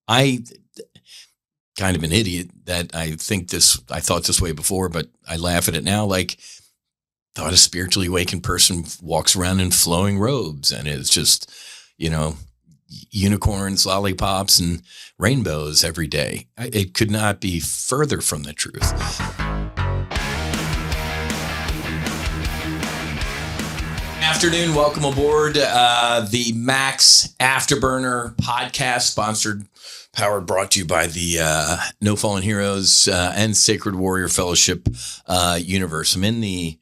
I kind of an idiot that I thought this way before, but I laugh at it now. Like, thought a spiritually awakened person walks around in flowing robes and is just, unicorns, lollipops, and rainbows every day. It could not be further from the truth. Afternoon, welcome aboard the Max Afterburner podcast, brought to you by the No Fallen Heroes and Sacred Warrior Fellowship universe. I'm in the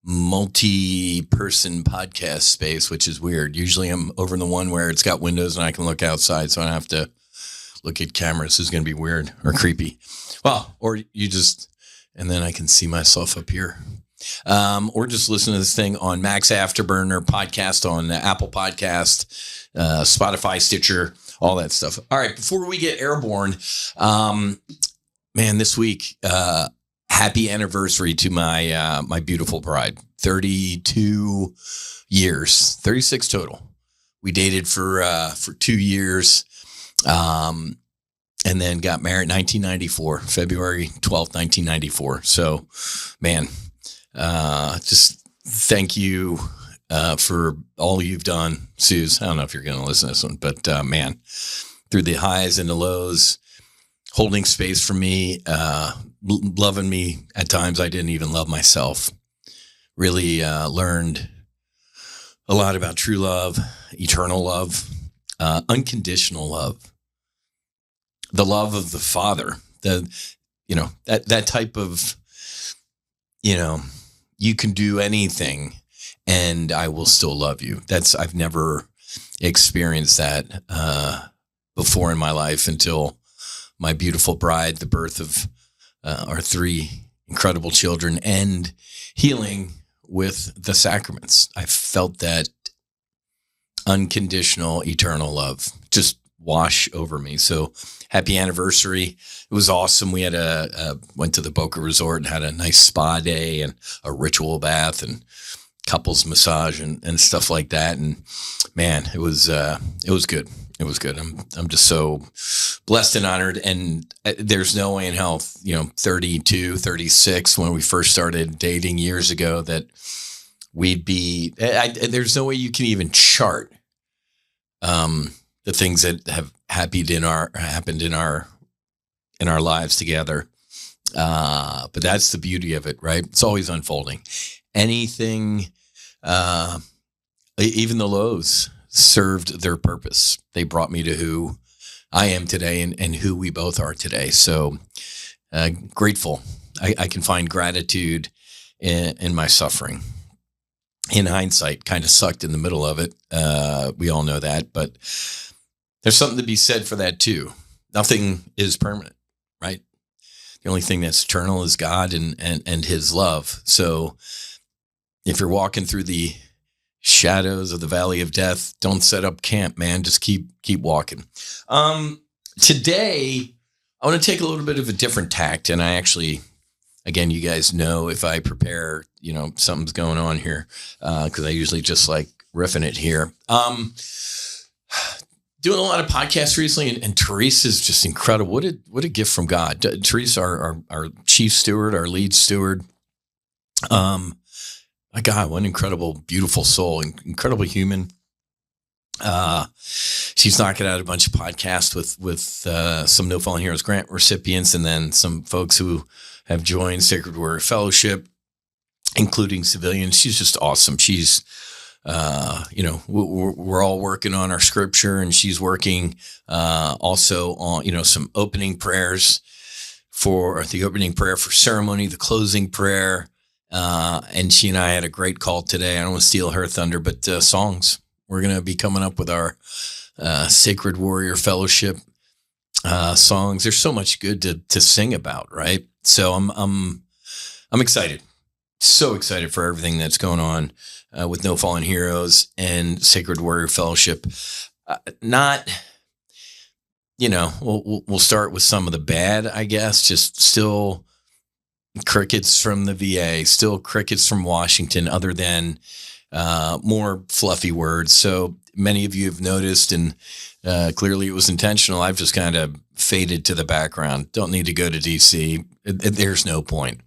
multi-person podcast space, which is weird. Usually I'm over in the one where it's got windows and I can look outside, so I don't have to look at cameras. This is going to be weird or creepy. Well, or and then I can see myself up here. Or just listen to this thing on Max Afterburner podcast on Apple Podcast, Spotify, Stitcher, all that stuff. All right, before we get airborne, this week, happy anniversary to my beautiful bride. 32 years, 36 total. We dated for 2 years, and then got married in 1994, February 12th, 1994. So, man, just thank you for all you've done, Suze. I don't know if you're going to listen to this one, but man, through the highs and the lows, holding space for me, loving me at times I didn't even love myself. Really learned a lot about true love, eternal love, unconditional love, the love of the Father. That type of, you can do anything and I will still love you. I've never experienced that before in my life until my beautiful bride, the birth of our 3 incredible children, and healing with the sacraments. I felt that unconditional, eternal love just wash over me. So happy anniversary. It was awesome. We had went to the Boca Resort and had a nice spa day and a ritual bath and couples massage and stuff like that. And man, it was good. It was good. I'm just so blessed and honored. And there's no way in hell, 32, 36, when we first started dating years ago, that we'd be, there's no way you can even chart the things that have happened in our lives together. But that's the beauty of it, right? It's always unfolding. Anything, even the lows, served their purpose. They brought me to who I am today and who we both are today. So grateful. I can find gratitude in my suffering. In hindsight, kind of sucked in the middle of it. We all know that, but there's something to be said for that too. Nothing is permanent, right? The only thing that's eternal is God and his love. So if you're walking through the shadows of the valley of death, don't set up camp, man. Just keep walking. Today, I want to take a little bit of a different tact. And I actually, again, you guys know if I prepare, something's going on here, because I usually just like riffing it here. Doing a lot of podcasts recently, and Teresa's just incredible. What a gift from God. Teresa, our chief steward, our lead steward. My God, what an incredible, beautiful soul, incredible human. She's knocking out a bunch of podcasts with some No Fallen Heroes grant recipients, and then some folks who have joined Sacred Warrior Fellowship, including civilians. She's just awesome. She's, we're all working on our scripture, and she's working also on, some opening prayers for the opening prayer for ceremony, the closing prayer. And she and I had a great call today. I don't want to steal her thunder, but songs. We're going to be coming up with our Sacred Warrior Fellowship songs. There's so much good to sing about, right? So I'm excited. So excited for everything that's going on with No Fallen Heroes and Sacred Warrior Fellowship. We'll start with some of the bad, I guess. Just still crickets from the VA, still crickets from Washington, other than more fluffy words. So many of you have noticed, and clearly it was intentional, I've just kind of faded to the background. Don't need to go to DC. There's no point.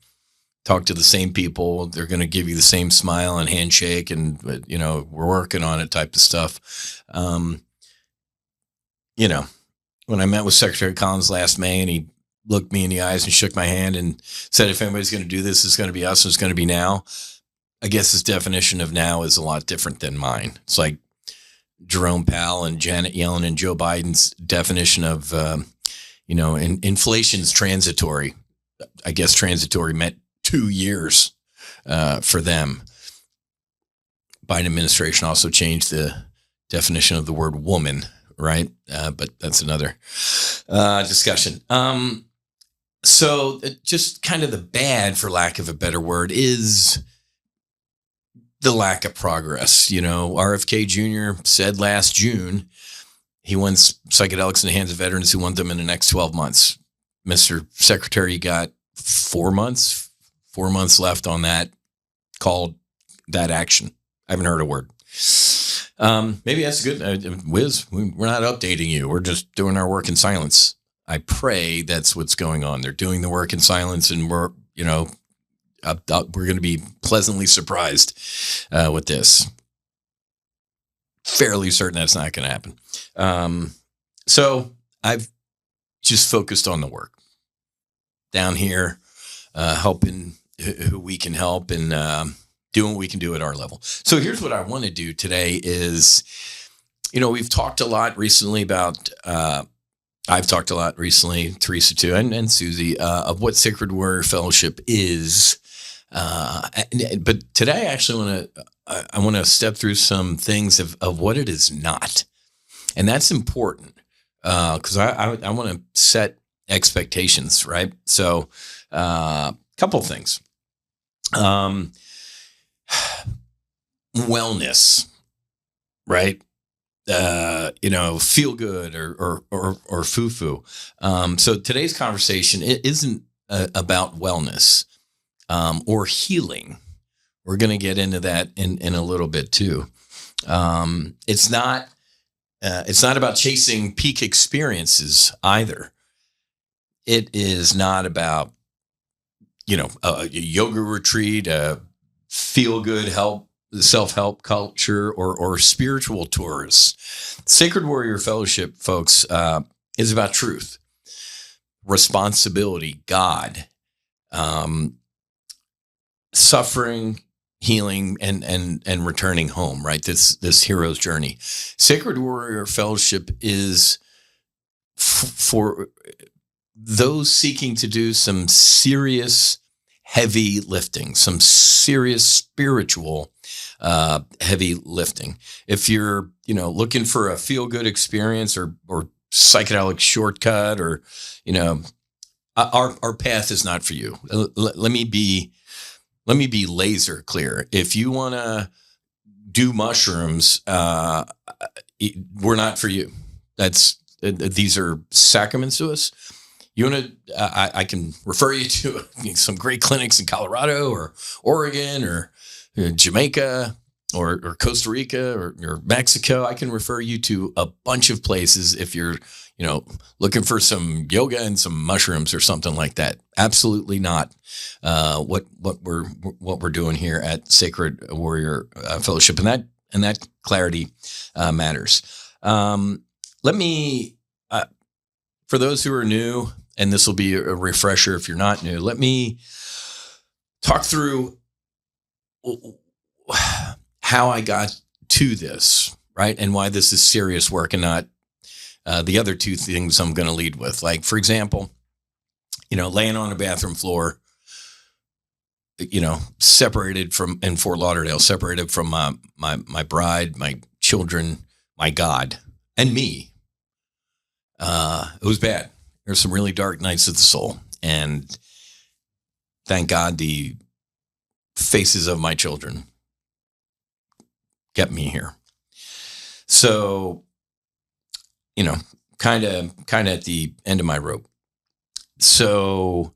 Talk to the same people. They're going to give you the same smile and handshake, and we're working on it type of stuff. When I met with Secretary Collins last May, and he looked me in the eyes and shook my hand and said, if anybody's going to do this, it's going to be us. It's going to be now. I guess his definition of now is a lot different than mine. It's like Jerome Powell and Janet Yellen and Joe Biden's definition of, inflation's transitory. I guess transitory meant 2 years for them. Biden administration also changed the definition of the word woman, right? But that's another discussion. So just kind of the bad, for lack of a better word, is the lack of progress. RFK Jr. said last June he wants psychedelics in the hands of veterans who want them in the next 12 months. Mr. Secretary got 4 months left on that, called that action. I haven't heard a word. Maybe that's good. Whiz, we're not updating you. We're just doing our work in silence. I pray that's what's going on. They're doing the work in silence, and we're going to be pleasantly surprised with this. Fairly certain that's not going to happen. So I've just focused on the work down here, helping who we can help, and doing what we can do at our level. So here's what I want to do today is, we've talked a lot recently about, I've talked a lot recently, Teresa too, and Susie, of what Sacred Warrior Fellowship is. But today I want to step through some things of what it is not. And that's important because I want to set expectations, right? So a couple of things. Wellness, right? Feel good or foo-foo. So today's conversation isn't about wellness or healing. We're going to get into that in a little bit too. It's not about chasing peak experiences either. It is not about, a yoga retreat, a feel-good self-help culture, or spiritual tours. Sacred Warrior Fellowship, folks, is about truth, responsibility, God, suffering, healing, and returning home, right? This hero's journey. Sacred Warrior Fellowship is for those seeking to do some serious heavy lifting, some serious spiritual heavy lifting. If you're, looking for a feel-good experience or psychedelic shortcut, or, our path is not for you. Let me be laser clear. If you want to do mushrooms, we're not for you. These are sacraments to us. You want to? I can refer you to some great clinics in Colorado or Oregon or Jamaica or Costa Rica or Mexico. I can refer you to a bunch of places if you're, looking for some yoga and some mushrooms or something like that. Absolutely not what we're doing here at Sacred Warrior Fellowship, and that clarity matters. Let me, for those who are new, and this will be a refresher if you're not new, let me talk through how I got to this, right? And why this is serious work and not the other two things I'm going to lead with. Like, for example, laying on a bathroom floor, separated from, in Fort Lauderdale, separated from my bride, my children, my God, and me. It was bad. There's some really dark nights of the soul. And thank God the faces of my children kept me here. So, kind of at the end of my rope. So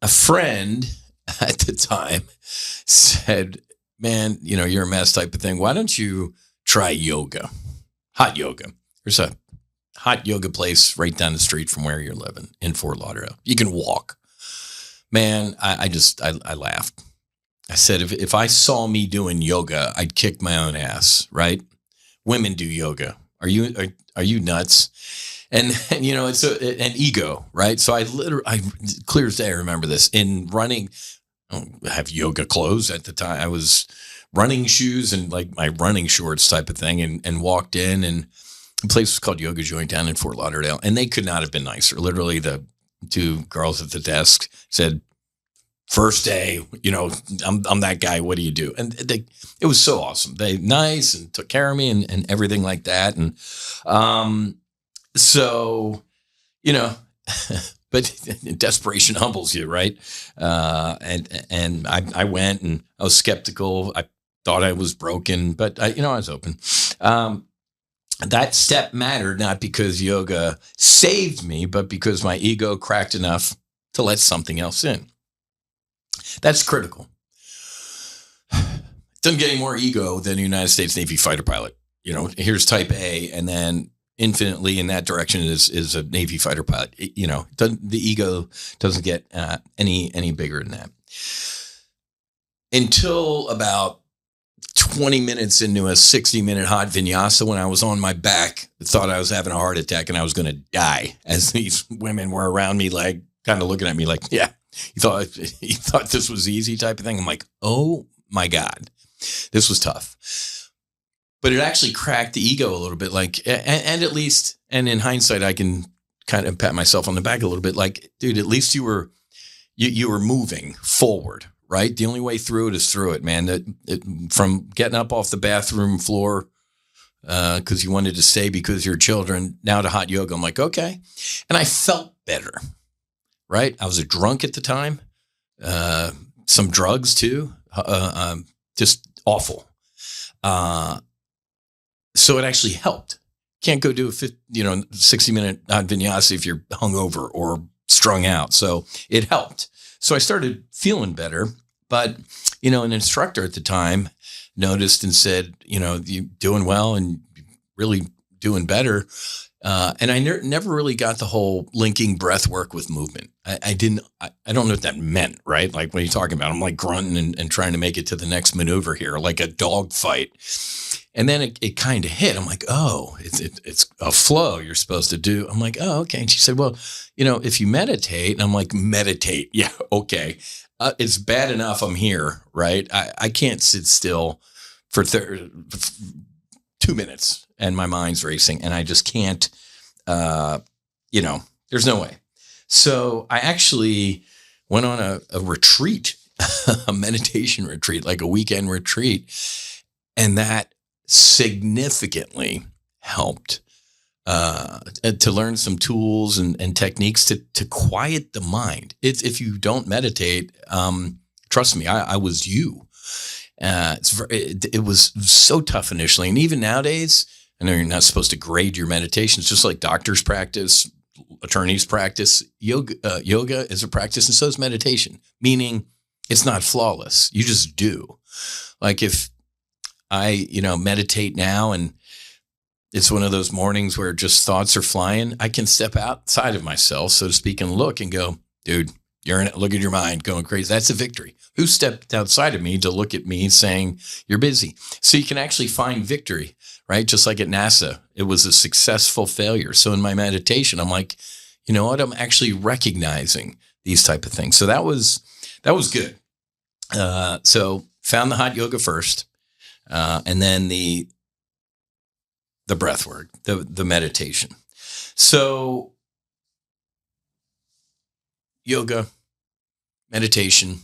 a friend at the time said, man, you're a mess type of thing. Why don't you try yoga? Hot yoga. There's a hot yoga place right down the street from where you're living in Fort Lauderdale. You can walk. Man, I laughed. I said, if I saw me doing yoga, I'd kick my own ass, right? Women do yoga. Are you nuts? And it's an ego, right? So I clear as day, I remember this in running. I don't have yoga clothes at the time. I was running shoes and like my running shorts type of thing, and walked in, and the place was called Yoga Joint down in Fort Lauderdale, and they could not have been nicer. Literally, the two girls at the desk said, "First day, I'm that guy. What do you do?" And it was so awesome. They nice and took care of me and everything like that. And so, but desperation humbles you, right? And I went, and I was skeptical. I thought I was broken, but I was open. That step mattered not because yoga saved me, but because my ego cracked enough to let something else in. That's critical. It doesn't get any more ego than a United States Navy fighter pilot. Here's type A, and then infinitely in that direction is a Navy fighter pilot. The ego doesn't get any bigger than that. Until about 20 minutes into a 60-minute hot vinyasa, when I was on my back, thought I was having a heart attack and I was going to die, as these women were around me, like kind of looking at me like, yeah, you thought this was easy type of thing. I'm like, oh my God, this was tough. But it actually cracked the ego a little bit, like, and at least, and in hindsight, I can kind of pat myself on the back a little bit, like, dude, at least you were moving forward, right? The only way through it is through it, man. From getting up off the bathroom floor because you wanted to stay because you're children, now to hot yoga. I'm like, okay. And I felt better, right? I was a drunk at the time, some drugs too, just awful. So it actually helped. Can't go do a 60-minute vinyasa if you're hungover or strung out. So it helped. So I started feeling better, but, an instructor at the time noticed and said, you doing well and really doing better. And I never really got the whole linking breath work with movement. I don't know what that meant, right? Like, what are you talking about? I'm like grunting and trying to make it to the next maneuver here, like a dog fight. And then it kind of hit. I'm like, oh, it's a flow you're supposed to do. I'm like, oh, okay. And she said, well, if you meditate, and I'm like, meditate. Yeah. Okay. It's bad enough I'm here, right? I can't sit still for 2 minutes and my mind's racing and I just can't, there's no way. So I actually went on a retreat, a meditation retreat, like a weekend retreat. And that significantly helped to learn some tools and techniques to quiet the mind. If you don't meditate, trust me, I was you. It was so tough initially. And even nowadays, I know you're not supposed to grade your meditations, just like doctors practice, attorneys practice. Yoga is a practice, and so is meditation, meaning it's not flawless. You just do. Like if I, meditate now and it's one of those mornings where just thoughts are flying, I can step outside of myself, so to speak, and look and go, dude, you're in it. Look at your mind going crazy. That's a victory. Who stepped outside of me to look at me saying you're busy? So you can actually find victory, right? Just like at NASA, it was a successful failure. So in my meditation, I'm like, you know what? I'm actually recognizing these type of things. So that was good. So found the hot yoga first, and then the breath work, the meditation. So yoga, meditation,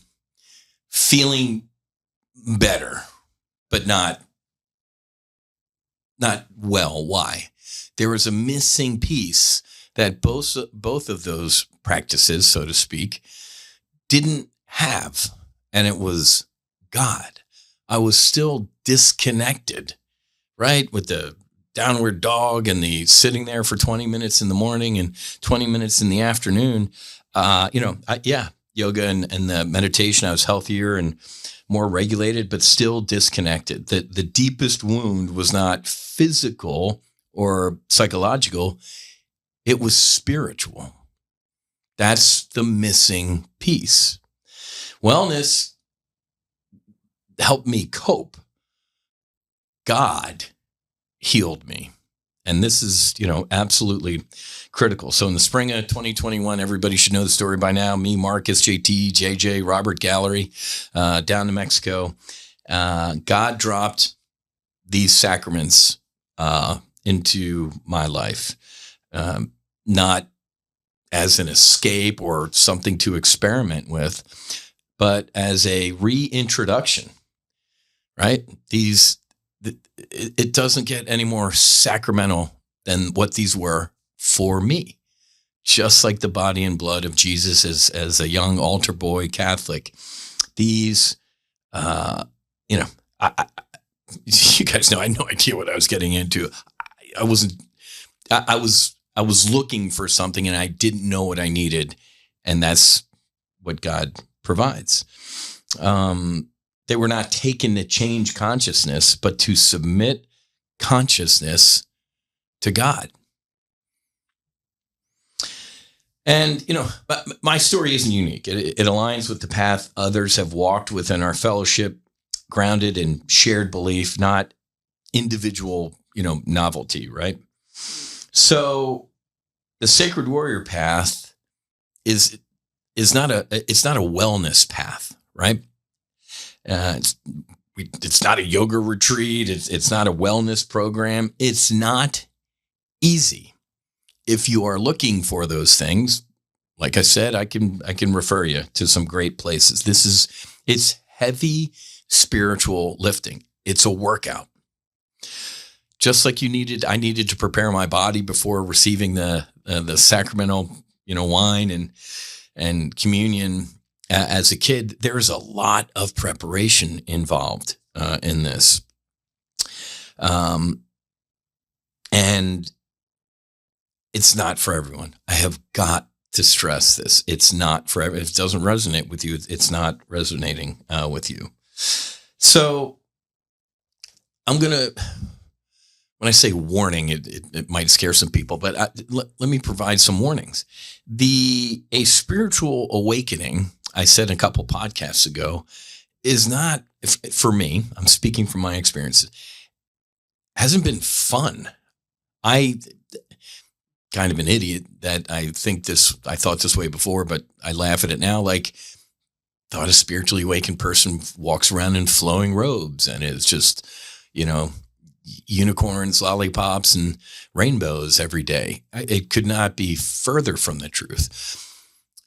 feeling better, but not well. Why? There was a missing piece that both of those practices, so to speak, didn't have, and it was God. I was still disconnected, right? With the downward dog and the sitting there for 20 minutes in the morning and 20 minutes in the afternoon. yoga and the meditation, I was healthier and more regulated, but still disconnected. The deepest wound was not physical or psychological. It was spiritual. That's the missing piece. Wellness helped me cope. God healed me. And this is, absolutely critical. So in the spring of 2021, everybody should know the story by now. Me, Marcus, JT, JJ, Robert Gallery, down to Mexico. God dropped these sacraments into my life, not as an escape or something to experiment with, but as a reintroduction, right? It doesn't get any more sacramental than what these were for me. Just like the body and blood of Jesus as a young altar boy Catholic. These, you guys know I had no idea what I was getting into. I was looking for something and I didn't know what I needed. And that's what God provides. They were not taken to change consciousness, but to submit consciousness to God. And, but my story isn't unique. It aligns with the path others have walked within our fellowship, grounded in shared belief, not individual, novelty, right? So the sacred warrior path is not a wellness path, right? It's not a yoga retreat. It's not a wellness program. It's not easy. If you are looking for those things, like I said, I can refer you to some great places. It's heavy spiritual lifting. It's a workout. Just like I needed to prepare my body before receiving the sacramental, wine and communion. As a kid, there's a lot of preparation involved in this. And it's not for everyone. I have got to stress this. It's not for everyone. If it doesn't resonate with you, it's not resonating with you. So I'm going to, when I say warning, it might scare some people, but let me provide some warnings. A spiritual awakening, I said a couple podcasts ago, is not, for me, I'm speaking from my experiences, hasn't been fun. I kind of an idiot that I thought this way before, but I laugh at it now. Like, thought a spiritually awakened person walks around in flowing robes and is just, unicorns, lollipops, and rainbows every day. It could not be further from the truth.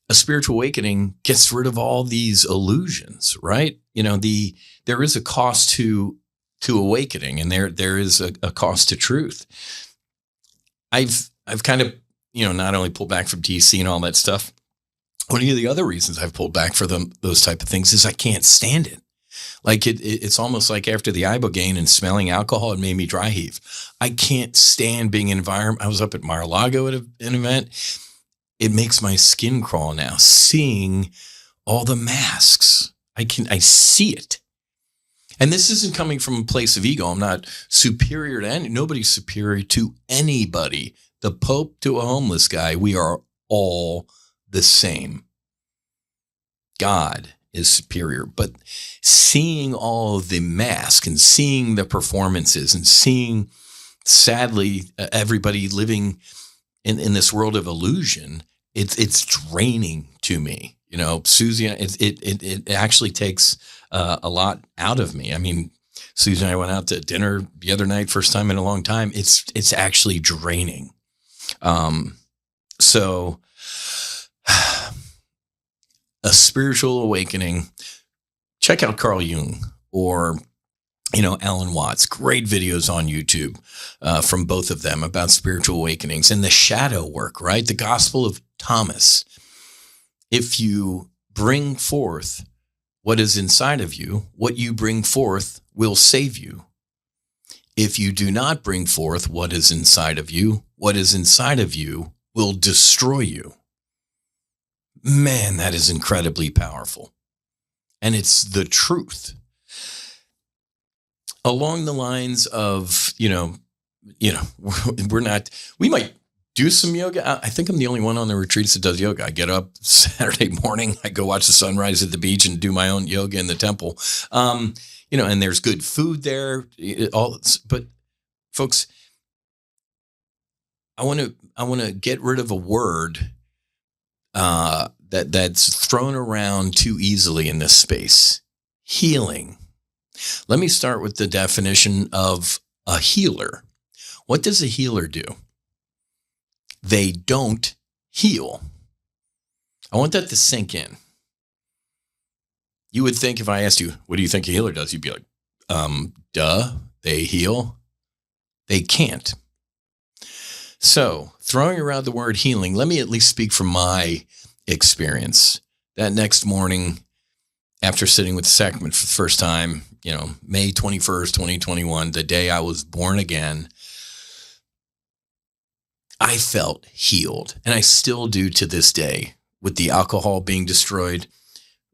A spiritual awakening gets rid of all these illusions, right? There is a cost to awakening, and there is a cost to truth. I've kind of, not only pulled back from DC and all that stuff. One of the other reasons I've pulled back for those type of things is I can't stand it. Like it's almost like after the ibogaine and smelling alcohol, it made me dry heave. I can't stand being in an environment. I was up at Mar-a-Lago at an event. It makes my skin crawl now, seeing all the masks. I see it. And this isn't coming from a place of ego. I'm not superior to nobody's superior to anybody. The Pope to a homeless guy, we are all the same. God is superior, but seeing all of the masks and seeing the performances and seeing, sadly, everybody living in this world of illusion, it's draining to me. Susie, it actually takes a lot out of me. I mean, Susie and I went out to dinner the other night, first time in a long time. It's actually draining. So a spiritual awakening, check out Carl Jung or, Alan Watts. Great videos on YouTube from both of them about spiritual awakenings and the shadow work, right? The Gospel of Thomas. If you bring forth what is inside of you, what you bring forth will save you. If you do not bring forth what is inside of you, what is inside of you will destroy you. Man, that is incredibly powerful. And it's the truth. Along the lines of, we're not, we might do some yoga. I think I'm the only one on the retreats that does yoga. I get up Saturday morning, I go watch the sunrise at the beach and do my own yoga in the temple. And there's good food there. But folks, I want to get rid of a word that's thrown around too easily in this space. Healing. Let me start with the definition of a healer. What does a healer do? They don't heal. I want that to sink in. You would think if I asked you, what do you think a healer does? You'd be like, duh, they heal. They can't. So throwing around the word healing, let me at least speak from my experience. That next morning, after sitting with the sacrament for the first time, May 21st, 2021, the day I was born again, I felt healed. And I still do to this day, with the alcohol being destroyed,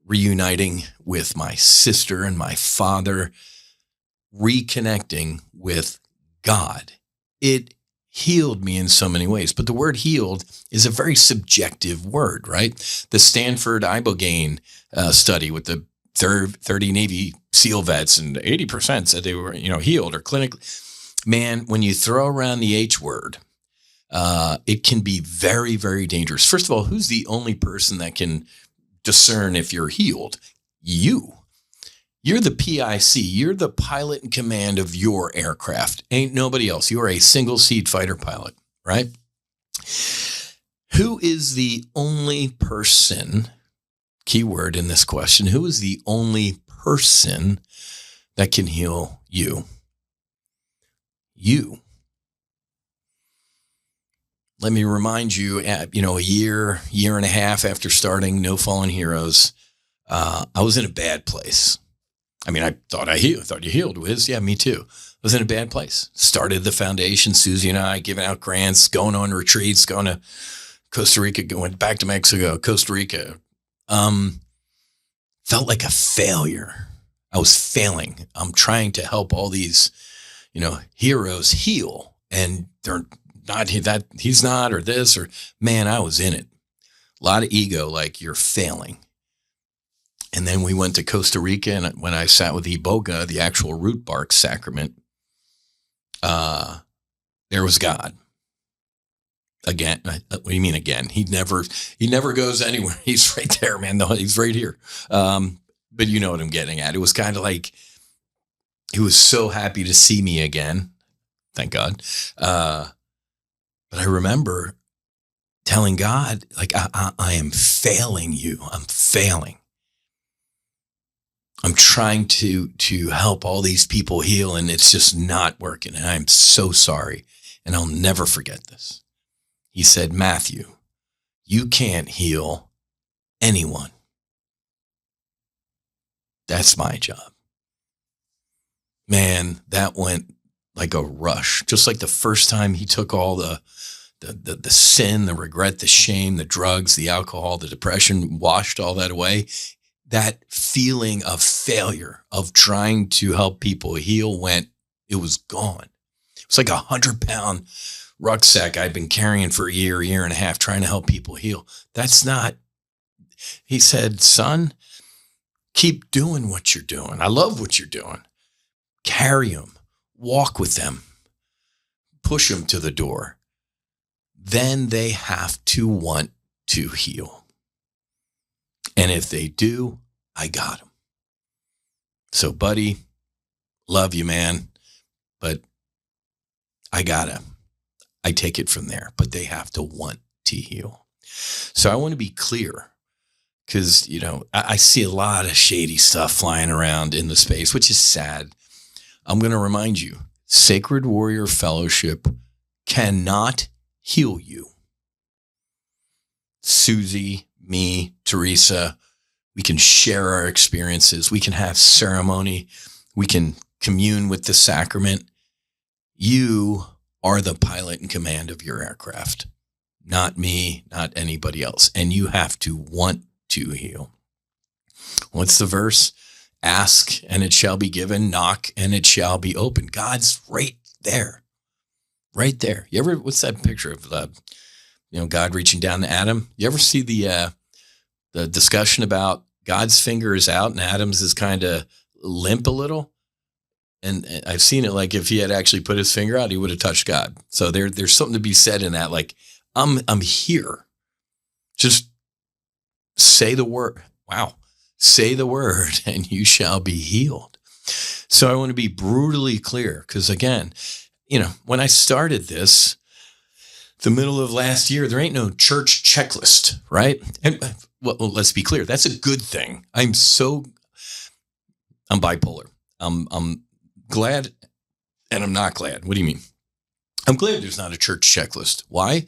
reuniting with my sister and my father, reconnecting with God. It healed me in so many ways. But the word healed is a very subjective word, right? The Stanford Ibogaine study with the 30 Navy SEAL vets, and 80% said they were, healed or clinically. Man, when you throw around the H word, it can be very, very dangerous. First of all, who's the only person that can discern if you're healed? You. You're the PIC. You're the pilot in command of your aircraft. Ain't nobody else. You are a single seat fighter pilot, right? Who is the only person, keyword in this question, who is the only person that can heal you? You. Let me remind you, a year and a half after starting No Fallen Heroes, I was in a bad place. I mean, I thought you healed, Whiz. Yeah, me too. I was in a bad place. Started the foundation, Susie and I, giving out grants, going on retreats, going to Costa Rica, going back to Mexico, Costa Rica. Felt like a failure. I was failing. I'm trying to help all these, heroes heal, and they're not that he's not, or this, or man, I was in it. A lot of ego, like you're failing. And then we went to Costa Rica, and when I sat with Iboga, the actual root bark sacrament, there was God. Again, what do you mean again? He never goes anywhere. He's right there, man. No, he's right here. But you know what I'm getting at. It was kind of like he was so happy to see me again. Thank God. But I remember telling God, like, I am failing you. I'm failing. I'm trying to help all these people heal, and it's just not working. And I'm so sorry. And I'll never forget this. He said, Matthew, you can't heal anyone. That's my job. Man, that went like a rush. Just like the first time he took all the sin, the regret, the shame, the drugs, the alcohol, the depression, washed all that away. That feeling of failure, of trying to help people heal, it was gone. It was like 100-pound rucksack I'd been carrying for a year and a half, trying to help people heal. He said, son, keep doing what you're doing. I love what you're doing. Carry them, walk with them, push them to the door. Then they have to want to heal. And if they do, I got them. So, buddy, love you, man. But I take it from there. But they have to want to heal. So I want to be clear, because, I see a lot of shady stuff flying around in the space, which is sad. I'm going to remind you, Sacred Warrior Fellowship cannot heal you. Susie, me, Teresa, we can share our experiences. We can have ceremony. We can commune with the sacrament. You are the pilot in command of your aircraft, not me, not anybody else. And you have to want to heal. What's the verse? Ask and it shall be given, knock and it shall be opened. God's right there, right there. You ever, what's that picture of God reaching down to Adam? You ever see the discussion about God's finger is out and Adam's is kind of limp a little? And I've seen it, like if he had actually put his finger out, he would have touched God. So there's something to be said in that. Like, I'm here. Just say the word. Wow. Say the word and you shall be healed. So I want to be brutally clear because, again, when I started this, the middle of last year, there ain't no church checklist, right? And well, let's be clear. That's a good thing. I'm bipolar. I'm glad and I'm not glad. What do you mean? I'm glad there's not a church checklist. Why?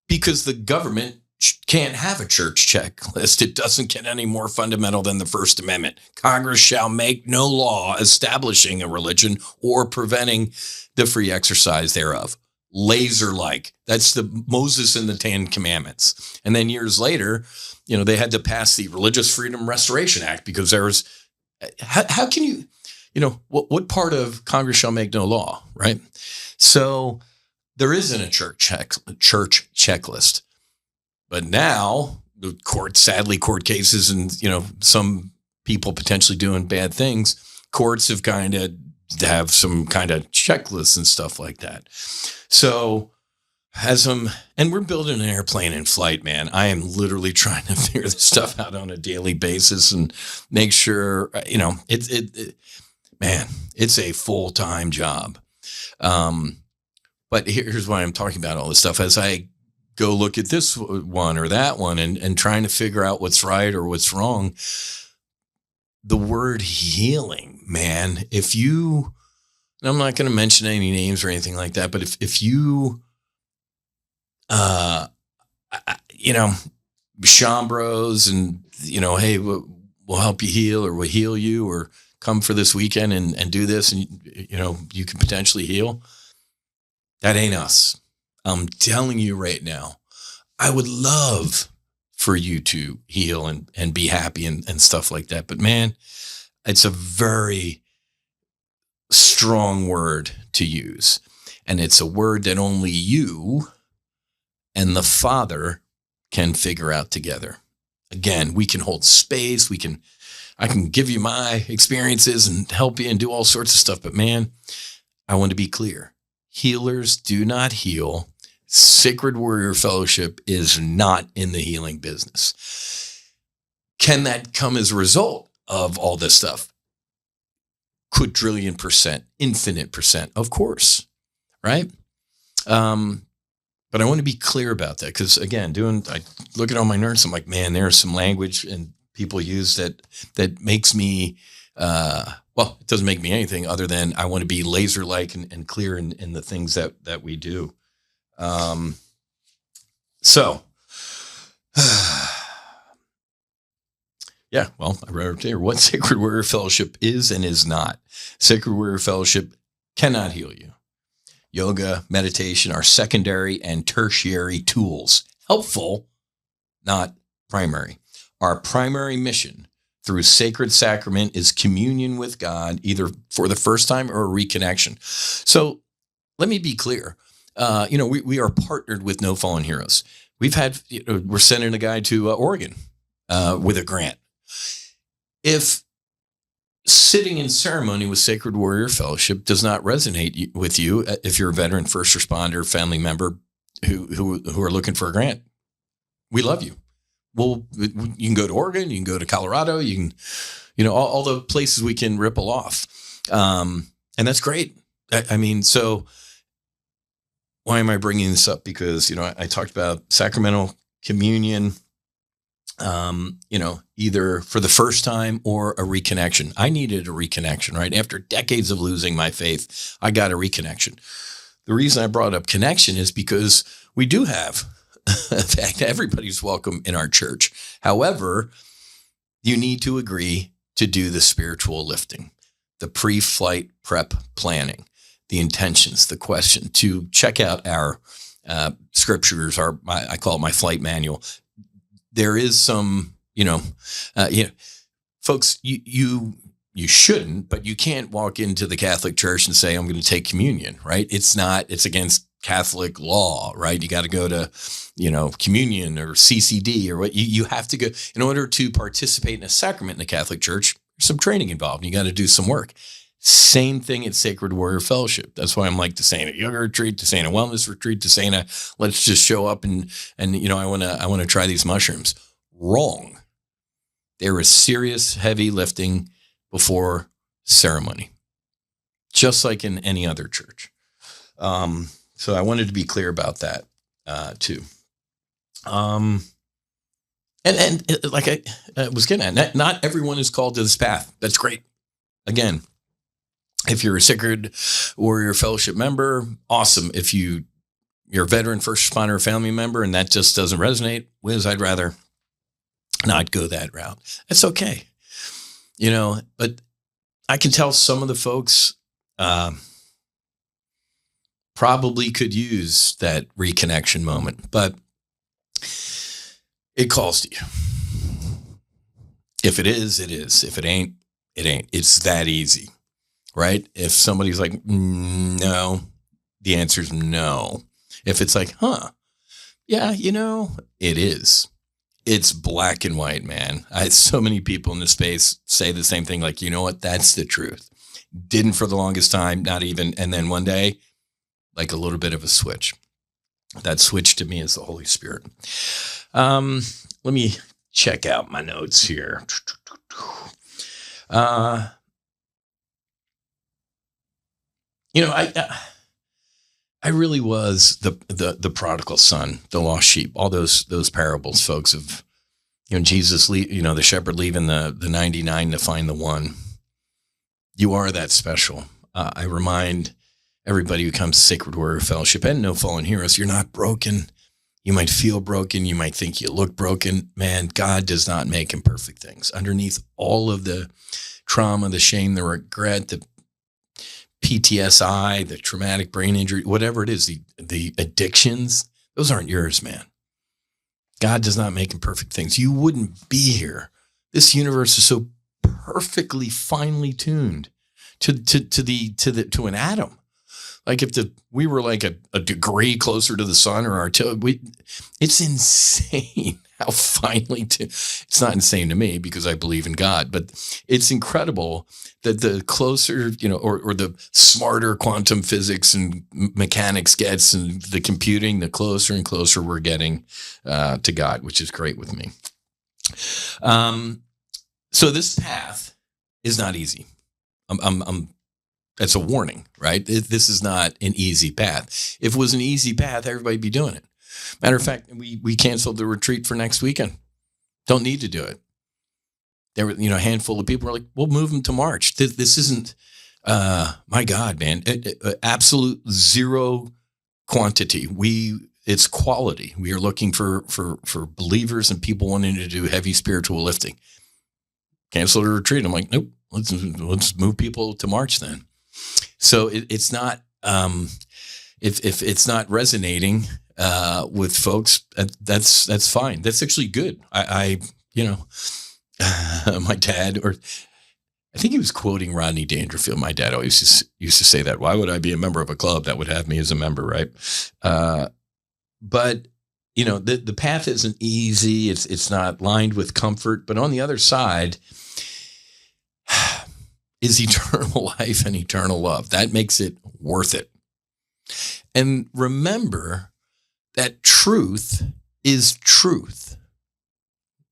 Because the government can't have a church checklist. It doesn't get any more fundamental than the First Amendment. Congress shall make no law establishing a religion or preventing the free exercise thereof. Laser-like. That's the Moses and the 10 Commandments. And then years later, they had to pass the Religious Freedom Restoration Act because there was, how can you, what part of Congress shall make no law, right? So there isn't a church checklist. But now the court cases and, some people potentially doing bad things, courts have kind of have some kind of checklists and stuff like that. So and we're building an airplane in flight, man. I am literally trying to figure this stuff out on a daily basis and make sure, it's a full-time job. But here's why I'm talking about all this stuff. As I go look at this one or that one and trying to figure out what's right or what's wrong, the word healing, man, and I'm not going to mention any names or anything like that, but if you, Chambros and, hey, we'll help you heal or we'll heal you or come for this weekend and do this and, you can potentially heal. That ain't us. I'm telling you right now, I would love for you to heal and be happy and stuff like that. But man, it's a very strong word to use. And it's a word that only you and the Father can figure out together. Again, we can hold space. I can give you my experiences and help you and do all sorts of stuff. But man, I want to be clear. Healers do not heal. Sacred Warrior Fellowship is not in the healing business. Can that come as a result of all this stuff? Quadrillion %, infinite %, of course, right? But I want to be clear about that because, again, I look at all my nerds, I'm like, man, there's some language and people use that makes me, it doesn't make me anything other than I want to be laser-like and clear in the things that we do. Yeah, well, I wrote here what Sacred Warrior Fellowship is and is not. Sacred Warrior Fellowship cannot heal you. Yoga, meditation are secondary and tertiary tools. Helpful, not primary. Our primary mission through sacred sacrament is communion with God, either for the first time or a reconnection. So let me be clear. We are partnered with No Fallen Heroes. We're sending a guy to Oregon with a grant. If sitting in ceremony with Sacred Warrior Fellowship does not resonate with you, if you're a veteran, first responder, family member who are looking for a grant, we love you. Well, you can go to Oregon, you can go to Colorado, you can, all the places we can ripple off. And that's great. So why am I bringing this up? Because, I talked about sacramental communion, either for the first time or a reconnection. I needed a reconnection, right? After decades of losing my faith, I got a reconnection. The reason I brought up connection is because we do have, in fact, everybody's welcome in our church. However, you need to agree to do the spiritual lifting, the pre-flight prep planning, the intentions, the question, to check out our scriptures are, I call it my flight manual. There is some, folks, you shouldn't, but you can't walk into the Catholic Church and say, I'm going to take communion, right? It's against Catholic law, right? You got to go to, communion or CCD or what you have to go in order to participate in a sacrament in the Catholic Church. There's some training involved. You got to do some work. Same thing at Sacred Warrior Fellowship. That's why I'm like to saying a yoga retreat, to saying a wellness retreat, to saying let's just show up and I want to try these mushrooms. Wrong. There is serious heavy lifting before ceremony, just like in any other church. So I wanted to be clear about that too. And like I was getting at, not everyone is called to this path. That's great. Again, if you're a Sacred Warrior Fellowship member, awesome. If you're a veteran, first responder, or family member, and that just doesn't resonate, Whiz, I'd rather not go that route. That's okay. But I can tell some of the folks probably could use that reconnection moment, but it calls to you. If it is, it is. If it ain't, it ain't. It's that easy, right? If somebody's like, no, the answer is no. If it's like, yeah, it is. It's black and white, man. So many people in this space say the same thing, like, you know what? That's the truth. Didn't for the longest time, not even. And then one day, like a little bit of a switch. That switch to me is the Holy Spirit. Let me check out my notes here. I really was the prodigal son, the lost sheep, all those parables, folks, of, Jesus, the shepherd leaving the 99 to find the one. You are that special. I remind everybody who comes to Sacred Warrior Fellowship and No Fallen Heroes, you're not broken. You might feel broken. You might think you look broken. Man, God does not make imperfect things. Underneath all of the trauma, the shame, the regret, the PTSI, the traumatic brain injury, whatever it is, the addictions, those aren't yours, man. God does not make imperfect things. You wouldn't be here. This universe is so perfectly finely tuned to an atom. Like if we were like a degree closer to the sun, or it's insane how finely it's not insane to me because I believe in God, but it's incredible that the closer, or the smarter quantum physics and mechanics gets, and the computing, the closer and closer we're getting to God, which is great with me. So this path is not easy. That's a warning, right? This is not an easy path. If it was an easy path, everybody'd be doing it. Matter of fact, we canceled the retreat for next weekend. Don't need to do it. There were, a handful of people were like, we'll move them to March. This isn't, my God, man, absolute zero quantity. It's quality. We are looking for believers and people wanting to do heavy spiritual lifting. Cancel the retreat. I'm like, nope, let's move people to March then. So it's not, if it's not resonating with folks, that's fine. That's actually good. I my dad, or I think he was quoting Rodney Dangerfield. My dad always used to say that. Why would I be a member of a club that would have me as a member, right? But the path isn't easy. It's not lined with comfort. But on the other side is eternal life and eternal love. That makes it worth it. And remember that truth is truth.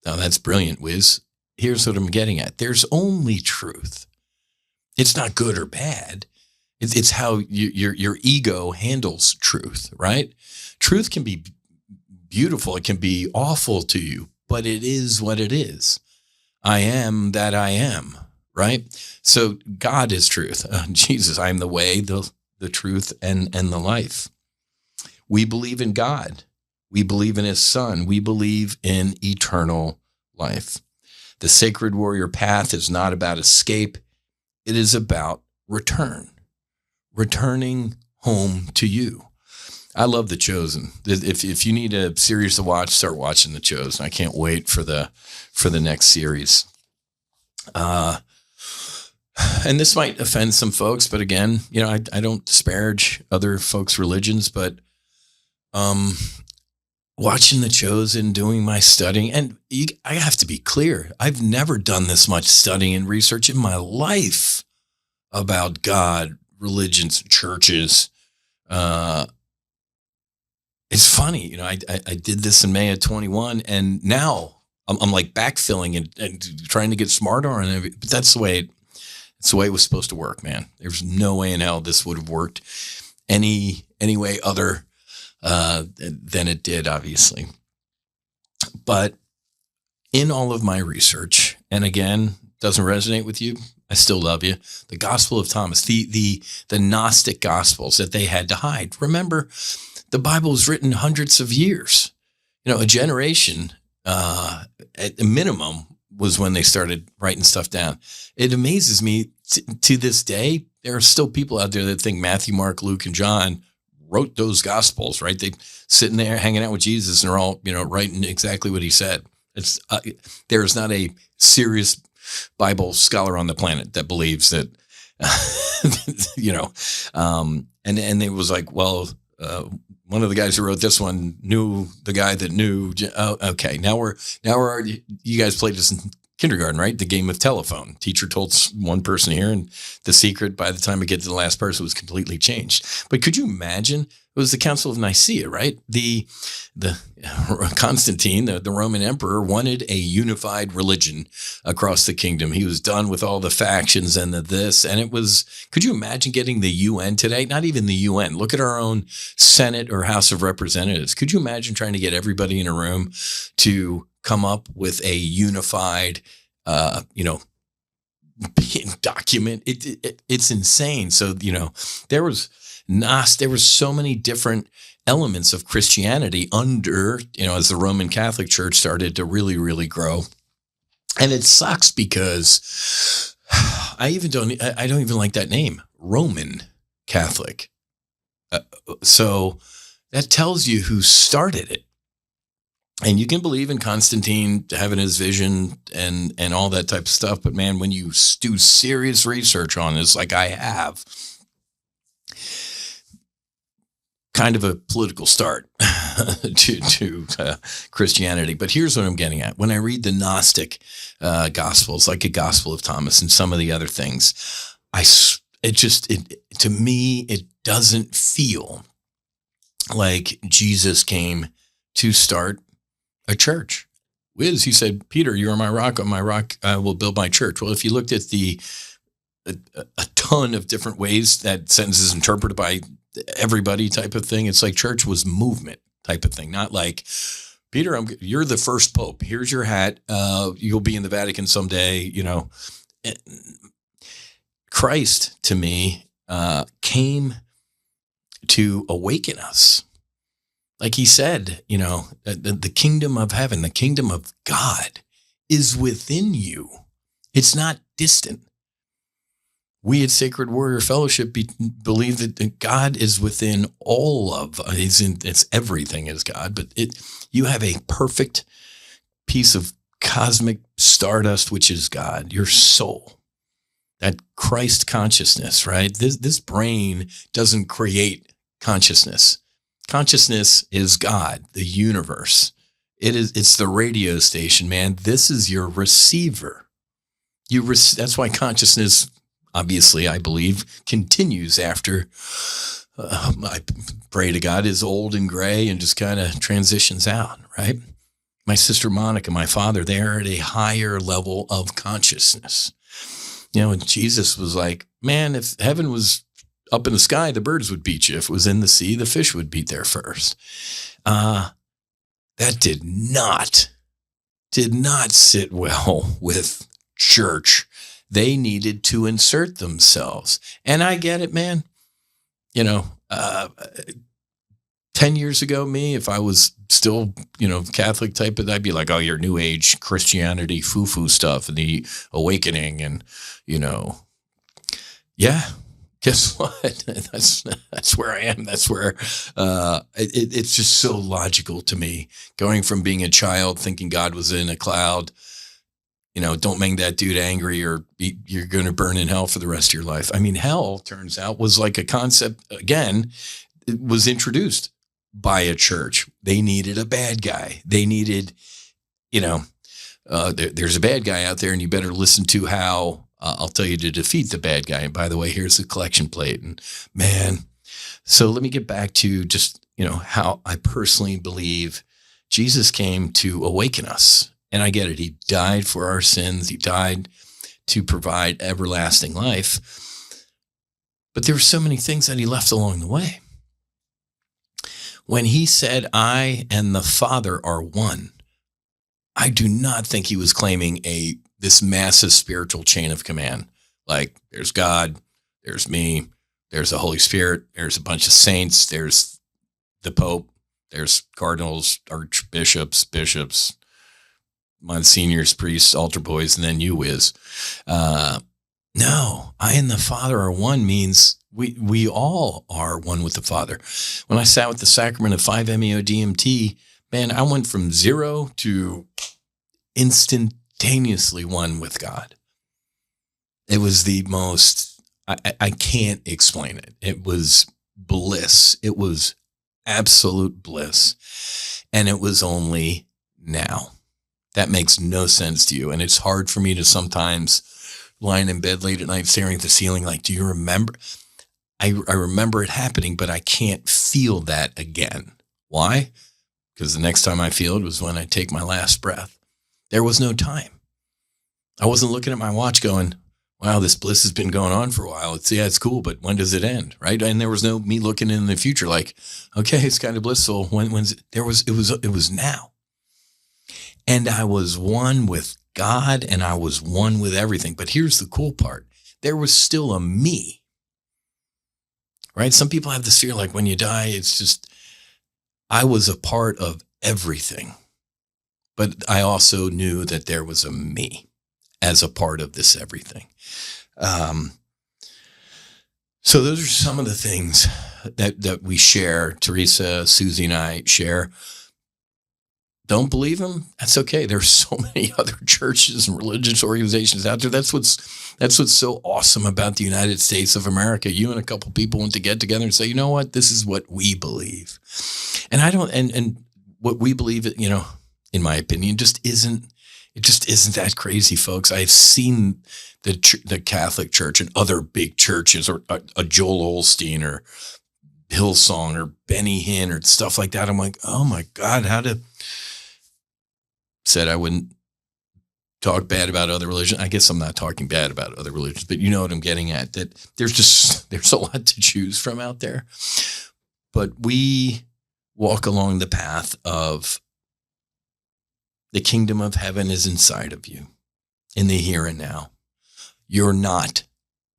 Now that's brilliant, Whiz. Here's what I'm getting at. There's only truth. It's not good or bad. It's how your ego handles truth, right? Truth can be beautiful. It can be awful to you, but it is what it is. I am that I am. Right? So God is truth. Jesus, I am the way, the truth, and the life. We believe in God. We believe in his son. We believe in eternal life. The Sacred Warrior path is not about escape. It is about returning home to you. I love The Chosen. If you need a series to watch, start watching The Chosen. I can't wait for the next series. And this might offend some folks, but again, I don't disparage other folks' religions, but watching The Chosen, doing my studying, and I have to be clear, I've never done this much studying and research in my life about God, religions, churches. It's funny, I did this in May of 21, and now I'm like backfilling and trying to get smarter on it. But that's the way it was supposed to work, man. There's no way in hell this would have worked any way other than it did, obviously. But in all of my research, and again, doesn't resonate with you, I still love you. The Gospel of Thomas, the Gnostic Gospels that they had to hide. Remember, the Bible was written hundreds of years. A generation at a minimum was when they started writing stuff down. It amazes me to this day, there are still people out there that think Matthew, Mark, Luke, and John wrote those Gospels, right? They sitting there hanging out with Jesus and are all, writing exactly what he said. It's there is not a serious Bible scholar on the planet that believes that, and it was like, well, one of the guys who wrote this one knew the guy that knew. Oh, okay. Now we're you guys played this in kindergarten, right? The game of telephone. Teacher told one person here, and the secret by the time it gets to the last person was completely changed. But could you imagine? It was the Council of Nicaea, right? The Constantine, the Roman emperor, wanted a unified religion across the kingdom. He was done with all the factions and this, and it was. Could you imagine getting the UN today? Not even the UN. Look at our own Senate or House of Representatives. Could you imagine trying to get everybody in a room to come up with a unified, document? It's insane. So, there was so many different elements of Christianity under, as the Roman Catholic Church started to really, really grow. And it sucks because I don't even like that name, Roman Catholic. So that tells you who started it. And you can believe in Constantine having his vision and all that type of stuff. But man, when you do serious research on this, like I have, kind of a political start to Christianity. But here's what I'm getting at. When I read the Gnostic Gospels, like a Gospel of Thomas and some of the other things, to me, it doesn't feel like Jesus came to start a church. Whiz, he said, Peter, you are my rock. On my rock, I will build my church. Well, if you looked at a ton of different ways that sentence is interpreted by everybody type of thing, it's like church was movement type of thing, not like, Peter, you're the first pope. Here's your hat. You'll be in the Vatican someday. Christ, to me, came to awaken us. Like he said, the kingdom of heaven, the kingdom of God is within you. It's not distant. We at Sacred Warrior Fellowship believe that God is within all of, it's everything is God, but you have a perfect piece of cosmic stardust, which is God, your soul, that Christ consciousness, right? This brain doesn't create consciousness. Consciousness is God, the universe. It's the radio station, man. This is your receiver. That's why consciousness, obviously, I believe, continues after, I pray to God, is old and gray and just kind of transitions out, right? My sister Monica, my father, they're at a higher level of consciousness. And Jesus was like, man, if heaven was up in the sky, the birds would beat you. If it was in the sea, the fish would beat there first. That did not sit well with church. They needed to insert themselves. And I get it, man. 10 years ago, me, if I was still, Catholic type of, I'd be like, oh, your new age Christianity, foo-foo stuff and the awakening and, yeah. guess what? That's where I am. That's where it's just so logical to me. Going from being a child thinking God was in a cloud, don't make that dude angry or you're going to burn in hell for the rest of your life. I mean, hell turns out was like a concept, again, it was introduced by a church. They needed a bad guy. They needed, there's a bad guy out there and you better listen to how I'll tell you to defeat the bad guy. And by the way, here's the collection plate. And man, so let me get back to just, how I personally believe Jesus came to awaken us. And I get it. He died for our sins. He died to provide everlasting life. But there were so many things that he left along the way. When he said, I and the Father are one, I do not think he was claiming this massive spiritual chain of command. Like there's God, there's me, there's the Holy Spirit, there's a bunch of saints, there's the Pope, there's cardinals, archbishops, bishops, monsignors, priests, altar boys, and then you, Whiz. No, I and the Father are one means we all are one with the Father. When I sat with the sacrament of 5-MeO-DMT, man, I went from 0 to instantaneously one with God. It was the most, I can't explain it. It was bliss. It was absolute bliss. And it was only now. That makes no sense to you. And it's hard for me to sometimes lying in bed late at night, staring at the ceiling, like, do you remember? I remember it happening, but I can't feel that again. Why? Because the next time I feel it was when I take my last breath. There was no time. I wasn't looking at my watch going, wow, this bliss has been going on for a while. It's cool, but when does it end? Right. And there was no me looking in the future like, okay, it's kind of blissful. When's it? It was now. And I was one with God and I was one with everything. But here's the cool part. There was still a me, right? Some people have this fear like when you die, it's just, I was a part of everything. But I also knew that there was a me as a part of this everything. So those are some of the things that we share. Teresa, Susie, and I share. Don't believe them? That's okay. There's so many other churches and religious organizations out there. That's what's so awesome about the United States of America. You and a couple people want to get together and say, you know what? This is what we believe. And and what we believe, in my opinion, just isn't that crazy, folks. I've seen the Catholic Church and other big churches, or a Joel Osteen or Hillsong or Benny Hinn or stuff like that. I'm like, oh my God, said I wouldn't talk bad about other religions. I guess I'm not talking bad about other religions, but you know what I'm getting at, that there's a lot to choose from out there. But we walk along the path of the kingdom of heaven is inside of you in the here and now. You're not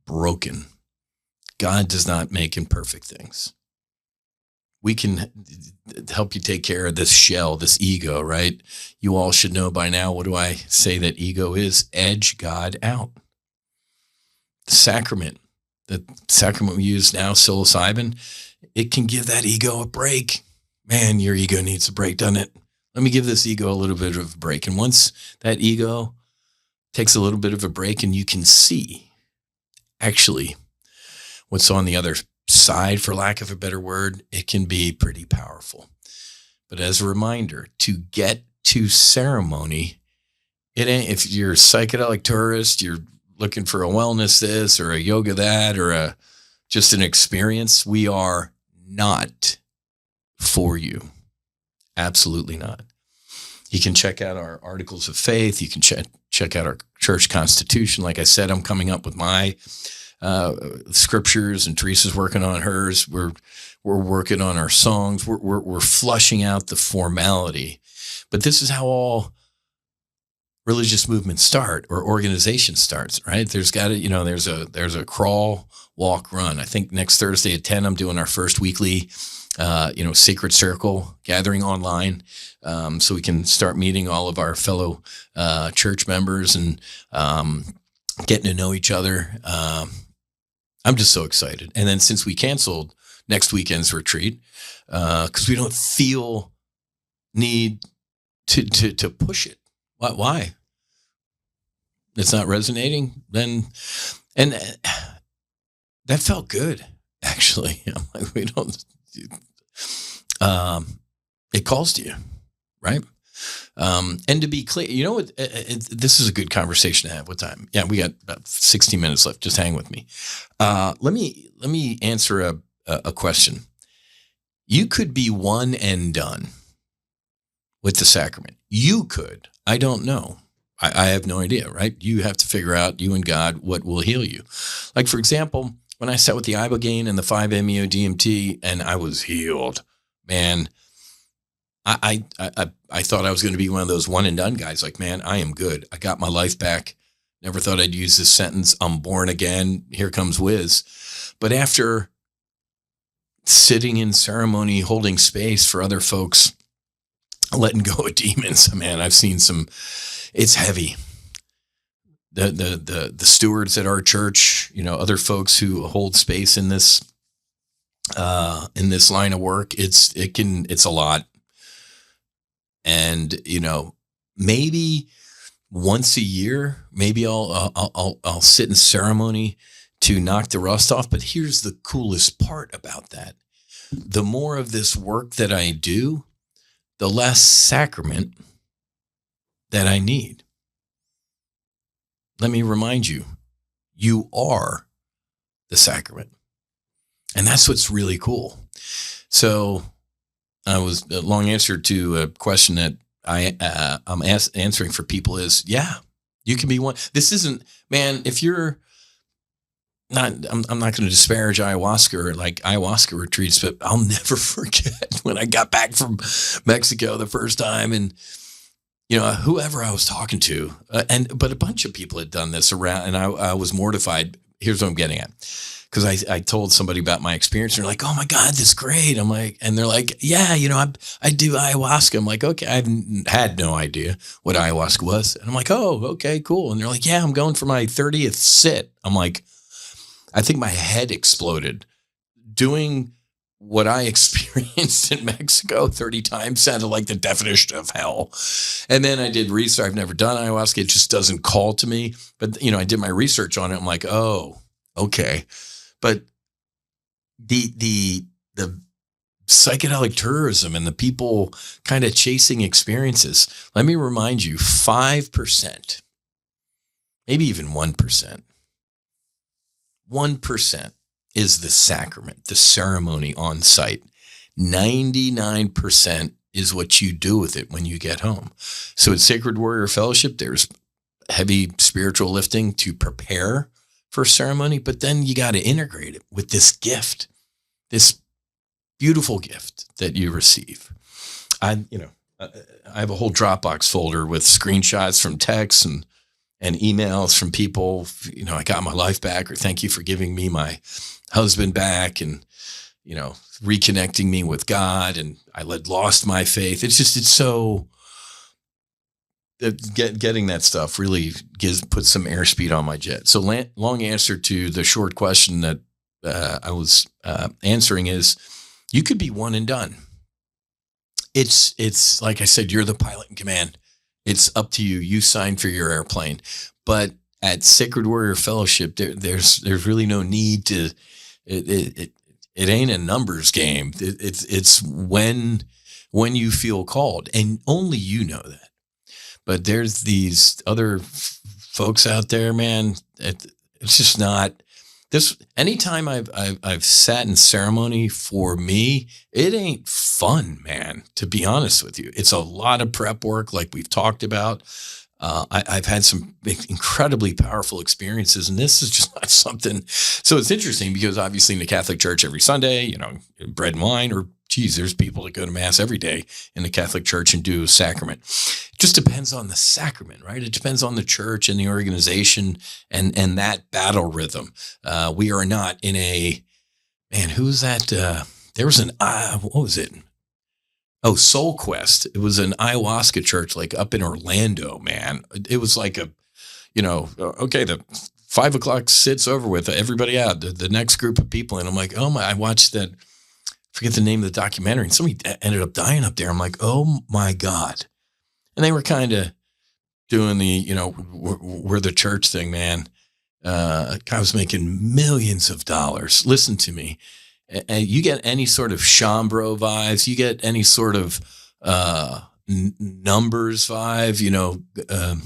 broken. God does not make imperfect things. We can help you take care of this shell, this ego, right? You all should know by now, what do I say that ego is? Edge God out. The sacrament we use now, psilocybin, it can give that ego a break. Man, your ego needs a break, doesn't it? Let me give this ego a little bit of a break. And once that ego takes a little bit of a break and you can see actually what's on the other side, for lack of a better word, it can be pretty powerful. But as a reminder, to get to ceremony, it ain't, if you're a psychedelic tourist, you're looking for a wellness this or a yoga that or just an experience, we are not for you. Absolutely not. You can check out our articles of faith. You can check out our church constitution. Like I said, I'm coming up with my scriptures, and Teresa's working on hers. We're working on our songs. We're flushing out the formality. But this is how all religious movements start, or organizations starts, right? There's got to, there's a crawl, walk, run. I think next Thursday at 10, I'm doing our first weekly Sacred Circle gathering online, so we can start meeting all of our fellow church members and getting to know each other. I'm just so excited. And then since we canceled next weekend's retreat, because we don't feel need to push it. Why? It's not resonating then. And that felt good, actually. I'm like, we don't, it calls to you, right? And to be clear, you know what? This is a good conversation to have. What time? Yeah, we got about 16 minutes left. Just hang with me. Let me answer a question. You could be one and done with the sacrament. You could. I don't know. I have no idea, right? You have to figure out, you and God, what will heal you. Like, for example, when I sat with the ibogaine and the 5-MeO DMT and I was healed, man, I thought I was going to be one of those one and done guys. Like, man, I am good. I got my life back. Never thought I'd use this sentence. I'm born again. Here comes Whiz. But after sitting in ceremony, holding space for other folks, letting go of demons, man, I've seen some, it's heavy. The stewards at our church, you know, other folks who hold space in this line of work, it's a lot. And, you know, maybe once a year, maybe I'll sit in ceremony to knock the rust off. But here's the coolest part about that. The more of this work that I do, the less sacrament that I need. Let me remind you, you are the sacrament. And that's what's really cool. So I was a long answer to a question that I'm answering for people is, yeah, you can be one. This isn't, man, if you're not, I'm not going to disparage ayahuasca or like ayahuasca retreats, but I'll never forget when I got back from Mexico the first time and, you know, whoever I was talking to, but a bunch of people had done this around, and I was mortified. Here's what I'm getting at. Because I told somebody about my experience, and they're like, oh my God, this is great. I'm like, and they're like, yeah, you know, I do ayahuasca. I'm like, okay, I've had no idea what ayahuasca was. And I'm like, oh, okay, cool. And they're like, yeah, I'm going for my 30th sit. I'm like, I think my head exploded. Doing what I experienced in Mexico 30 times sounded like the definition of hell. And then I did research. I've never done ayahuasca. It just doesn't call to me. But, you know, I did my research on it. I'm like, oh, okay. But the psychedelic tourism and the people kind of chasing experiences, let me remind you, 5%, maybe even 1%, 1% is the sacrament, the ceremony on site. 99% is what you do with it when you get home. So at Sacred Warrior Fellowship, there's heavy spiritual lifting to prepare for ceremony, but then you got to integrate it with this gift, this beautiful gift that you receive. I have a whole Dropbox folder with screenshots from texts and emails from people. You know, I got my life back, or thank you for giving me my husband back, and, you know, reconnecting me with God, and I lost my faith. It's so getting that stuff really puts some airspeed on my jet. So long answer to the short question that I was answering is, you could be one and done. It's like I said, you're the pilot in command. It's up to you. You sign for your airplane. But at Sacred Warrior Fellowship, there's really no need to. It ain't a numbers game. It's when you feel called, and only you know that. But there's these other folks out there, man. It's just not this. Anytime I've sat in ceremony, for me, it ain't fun, man. To be honest with you, it's a lot of prep work, like we've talked about. I've had some incredibly powerful experiences, and this is just not something. So it's interesting because obviously in the Catholic Church every Sunday, you know, bread and wine, or geez, there's people that go to Mass every day in the Catholic Church and do a sacrament. It just depends on the sacrament, right? It depends on the church and the organization and that battle rhythm. We are not in a, man, who's that? There was what was it? Oh, Soul Quest. It was an ayahuasca church, like up in Orlando, man. It was like okay, the 5 o'clock sits over with, everybody out, the next group of people. And I'm like, oh my, I watched that, forget the name of the documentary, and somebody ended up dying up there. I'm like, oh my God. And they were kind of doing the, we're the church thing, man. I was making millions of dollars. Listen to me. You get any sort of Chambro vibes, you get any sort of numbers vibe,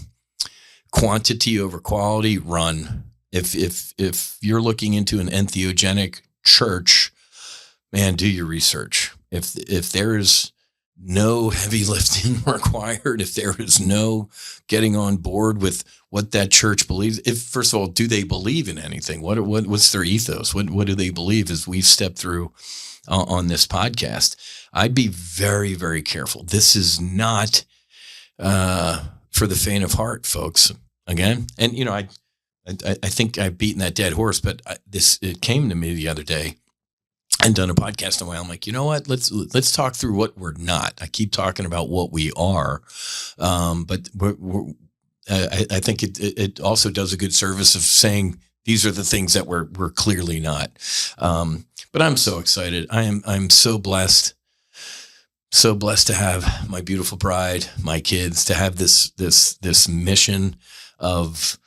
quantity over quality, run. If you're looking into an entheogenic church, man, do your research. If there is no heavy lifting required, if there is no getting on board with what that church believes, if first of all, do they believe in anything? What's their ethos? What do they believe? As we've stepped through on this podcast, I'd be very, very careful. This is not for the faint of heart, folks. Again, and I think I've beaten that dead horse, but it came to me the other day. And done a podcast in a while. I'm like, you know what? Let's talk through what we're not. I keep talking about what we are, but I think it also does a good service of saying these are the things that we're clearly not. But I'm so excited. I'm so blessed to have my beautiful bride, my kids, to have this mission of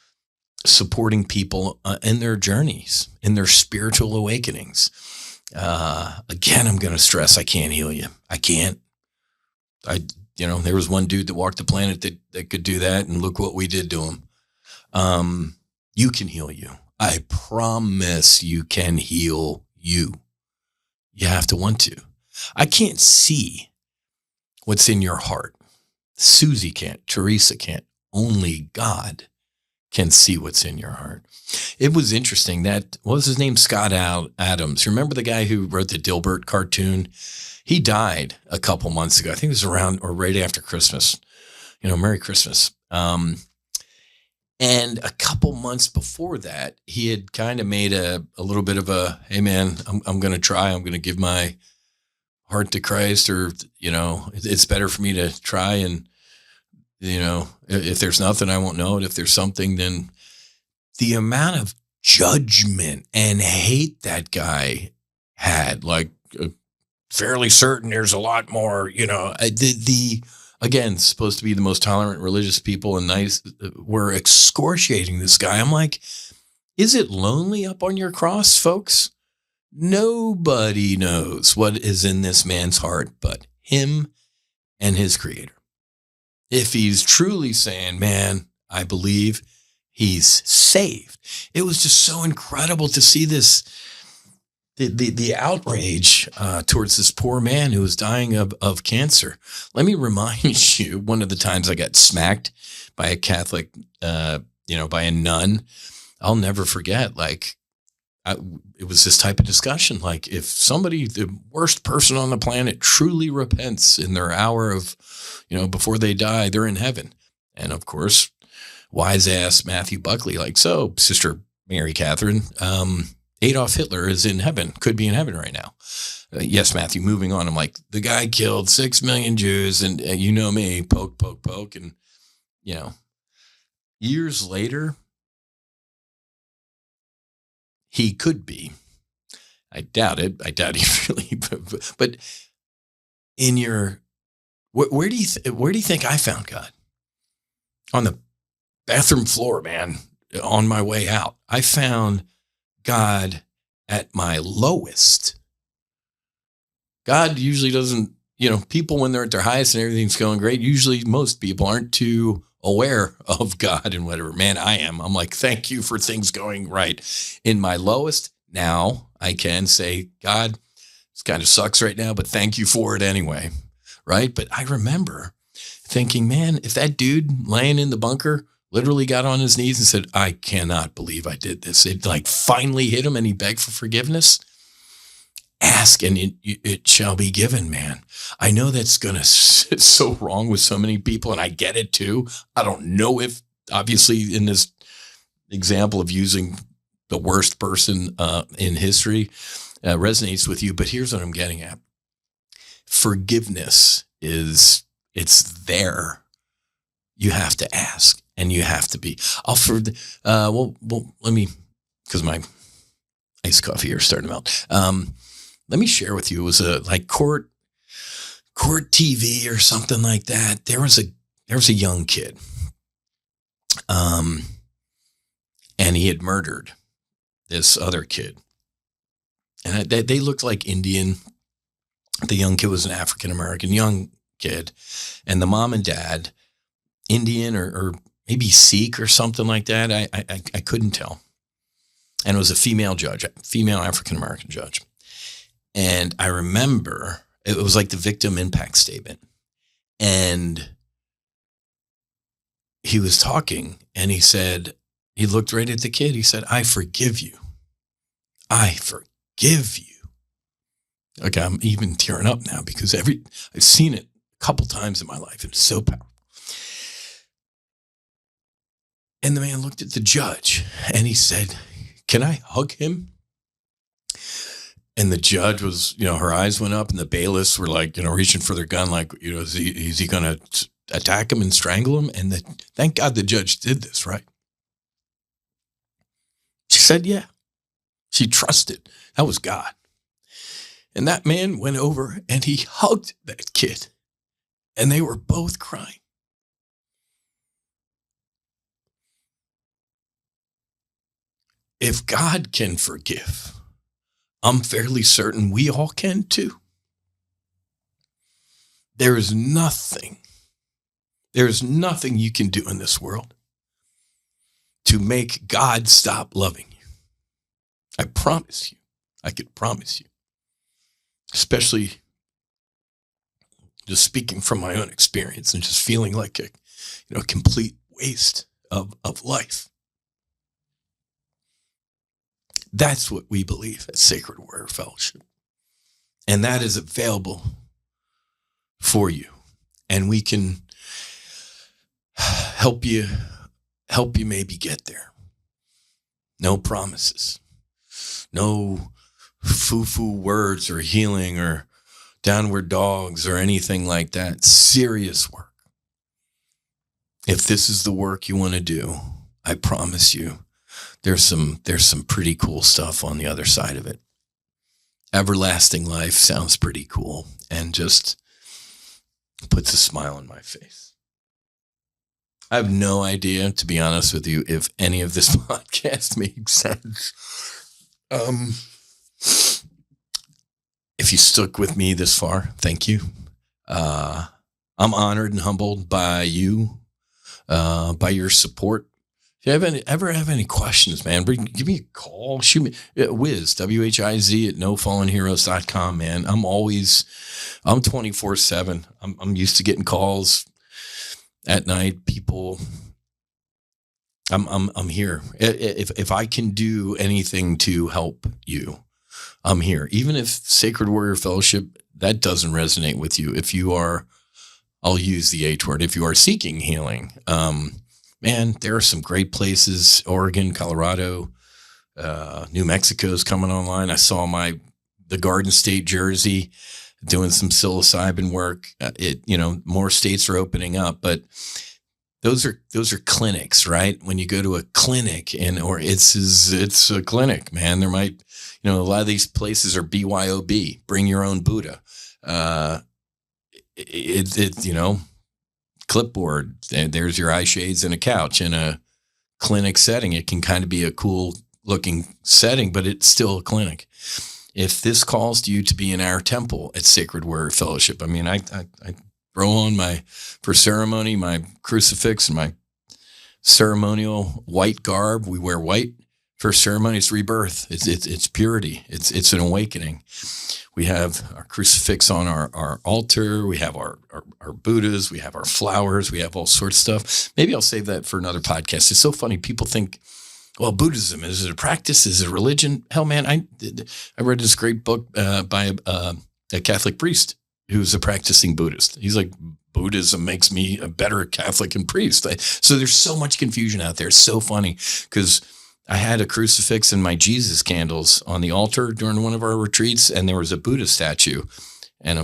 supporting people in their journeys, in their spiritual awakenings. Again, I'm going to stress, I can't heal you. I can't. There was one dude that walked the planet that could do that, and look what we did to him. You can heal you. I promise you can heal you. You have to want to. I can't see what's in your heart. Susie can't. Teresa can't. Only God can see what's in your heart. It was interesting that, what was his name? Scott Adams. You remember the guy who wrote the Dilbert cartoon? He died a couple months ago. I think it was around or right after Christmas. Merry Christmas. And a couple months before that, he had kind of made a little bit of a, hey man, I'm going to try. I'm going to give my heart to Christ, or, it's better for me to try. And, if there's nothing, I won't know it. If there's something, then the amount of judgment and hate that guy had, like, fairly certain there's a lot more, again, supposed to be the most tolerant religious people and nice, were excoriating this guy. I'm like, is it lonely up on your cross, folks? Nobody knows what is in this man's heart but him and his creator. If he's truly saying, man, I believe, he's saved. It was just so incredible to see this, the outrage towards this poor man who was dying of cancer. Let me remind you, one of the times I got smacked by a Catholic, by a nun. I'll never forget, it was this type of discussion. Like, if somebody, the worst person on the planet, truly repents in their hour of, before they die, they're in heaven. And of course, wise ass Matthew Buckley, so Sister Mary Catherine, Adolf Hitler is in heaven, could be in heaven right now. Yes, Matthew, moving on. I'm like, the guy killed 6 million Jews, and you know me, poke, poke, poke. And, years later, he could be. I doubt it. I doubt he really, but in your, where do you think I found God? On the bathroom floor, man, on my way out. I found God at my lowest. God usually doesn't, people when they're at their highest and everything's going great, usually most people aren't too aware of God and whatever. Man, I am. I'm like, thank you for things going right. In my lowest, now I can say, God, this kind of sucks right now, but thank you for it anyway. Right? But I remember thinking, man, if that dude laying in the bunker literally got on his knees and said, I cannot believe I did this. It finally hit him and he begged for forgiveness. Ask and it shall be given, man. I know that's going to sit so wrong with so many people, and I get it too. I don't know if, obviously, in this example of using the worst person in history resonates with you, but here's what I'm getting at. Forgiveness it's there. you have to ask and you have to be. Let me, because my iced coffee here is starting to melt. Let me share with you. It was a like court TV or something like that. There was a young kid, and he had murdered this other kid, and they looked like Indian. The young kid was an African American young kid, and the mom and dad, Indian or maybe Sikh or something like that. I couldn't tell. And it was a female judge, female African American judge. And I remember it was like the victim impact statement. And he was talking and he said, he looked right at the kid. He said, "I forgive you. I forgive you." Okay, I'm even tearing up now because I've seen it a couple times in my life. It's so powerful. And the man looked at the judge and he said, "Can I hug him?" And the judge was, her eyes went up and the bailiffs were like, reaching for their gun, like, is he going to attack him and strangle him? And thank God the judge did this, right? She said, yeah. She trusted. That was God. And that man went over and he hugged that kid. And they were both crying. If God can forgive, I'm fairly certain we all can too. There is nothing you can do in this world to make God stop loving you. I promise you. I could promise you. Especially just speaking from my own experience and just feeling like a complete waste of life. That's what we believe at Sacred Warrior Fellowship. And that is available for you. And we can help you maybe get there. No promises. No foo-foo words or healing or downward dogs or anything like that. Serious work. If this is the work you want to do, I promise you, there's some pretty cool stuff on the other side of it. Everlasting life sounds pretty cool and just puts a smile on my face. I have no idea, to be honest with you, if any of this podcast makes sense. If you stuck with me this far, thank you. I'm honored and humbled by you, by your support. If you ever have any questions, man, give me a call. Shoot me. Whiz, WHIZ at nofallenheroes.com, man. I'm 24/7. I'm used to getting calls at night. People, I'm here. If I can do anything to help you, I'm here. Even if Sacred Warrior Fellowship, that doesn't resonate with you. If you are, I'll use the H word, if you are seeking healing, man, there are some great places. Oregon, Colorado, New Mexico's coming online. I saw the Garden State, Jersey, doing some psilocybin work. More states are opening up, but those are clinics, right? When you go to a clinic it's a clinic, man. There might, a lot of these places are BYOB, bring your own Buddha. Clipboard, there's your eye shades and a couch. In a clinic setting, it can kind of be a cool looking setting, but it's still a clinic. If this calls to you to be in our temple at Sacred Warrior Fellowship, I mean, I throw on for ceremony, my crucifix and my ceremonial white garb. We wear white for ceremony. It's rebirth. It's purity. It's an awakening. We have our crucifix on our altar. We have our Buddhas. We have our flowers. We have all sorts of stuff. Maybe I'll save that for another podcast. It's so funny. People think, well, Buddhism, is it a practice? Is it a religion? Hell, man, I read this great book by a Catholic priest who's a practicing Buddhist. He's like, Buddhism makes me a better Catholic and priest. So there's so much confusion out there. It's so funny because I had a crucifix and my Jesus candles on the altar during one of our retreats, and there was a Buddha statue. And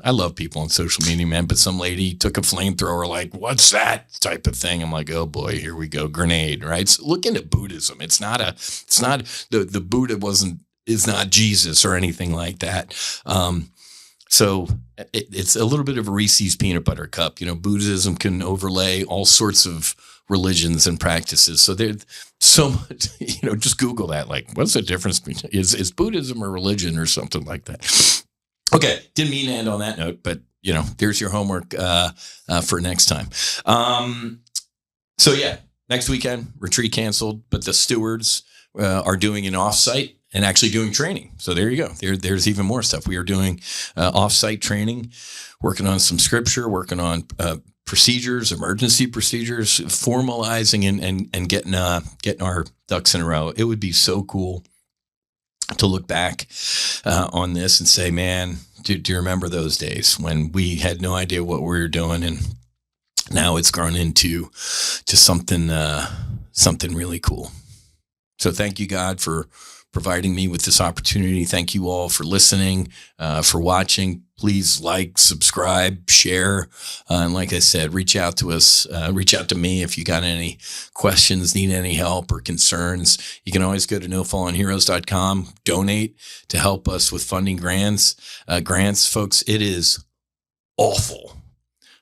I love people on social media, man, but some lady took a flamethrower, like, what's that type of thing? I'm like, oh boy, here we go. Grenade, right? So look into Buddhism. It's not the Buddha is not Jesus or anything like that. So it's a little bit of a Reese's peanut butter cup. Buddhism can overlay all sorts of religions and practices. So there's so much, just Google that. Like, what's the difference between, is Buddhism a religion or something like that? Okay. Didn't mean to end on that note, but there's your homework, for next time. So yeah, next weekend, retreat canceled, but the stewards, are doing an offsite and actually doing training. So there you go. There's even more stuff. We are doing offsite training, working on some scripture, working on procedures, emergency procedures, formalizing and getting our ducks in a row. It would be so cool to look back on this and say, man, do you remember those days when we had no idea what we were doing, and now it's grown into something really cool. So thank you, God, for providing me with this opportunity. Thank you all for listening, for watching. Please like, subscribe, share. And like I said, reach out to us, reach out to me if you got any questions, need any help or concerns. You can always go to nofallenheroes.com, donate to help us with funding grants. Folks, it is awful.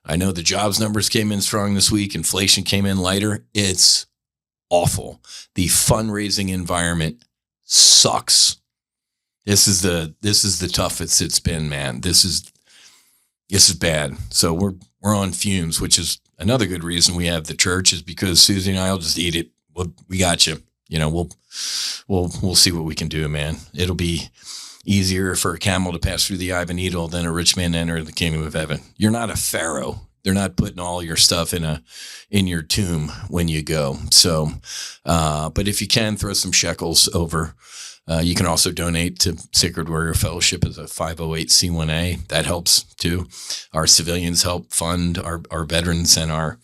I know the jobs numbers came in strong this week. Inflation came in lighter. It's awful. The fundraising environment sucks. This is the toughest it's been, man. This is bad. So we're on fumes, which is another good reason we have the church, is because Susie and I will just eat it. We got you. We'll see what we can do, man. It'll be easier for a camel to pass through the eye of a needle than a rich man to enter the kingdom of heaven. You're not a pharaoh. They're not putting all your stuff in your tomb when you go. So, but if you can, throw some shekels over. You can also donate to Sacred Warrior Fellowship as a 508c1a. That helps too. Our civilians help fund our veterans and our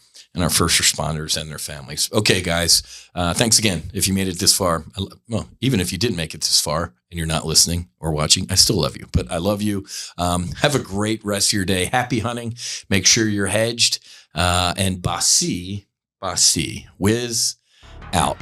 first responders and their families. Okay, guys. Thanks again. If you made it this far, well, even if you didn't make it this far and you're not listening or watching, I still love you, but I love you. Have a great rest of your day. Happy hunting. Make sure you're hedged. And Whiz out.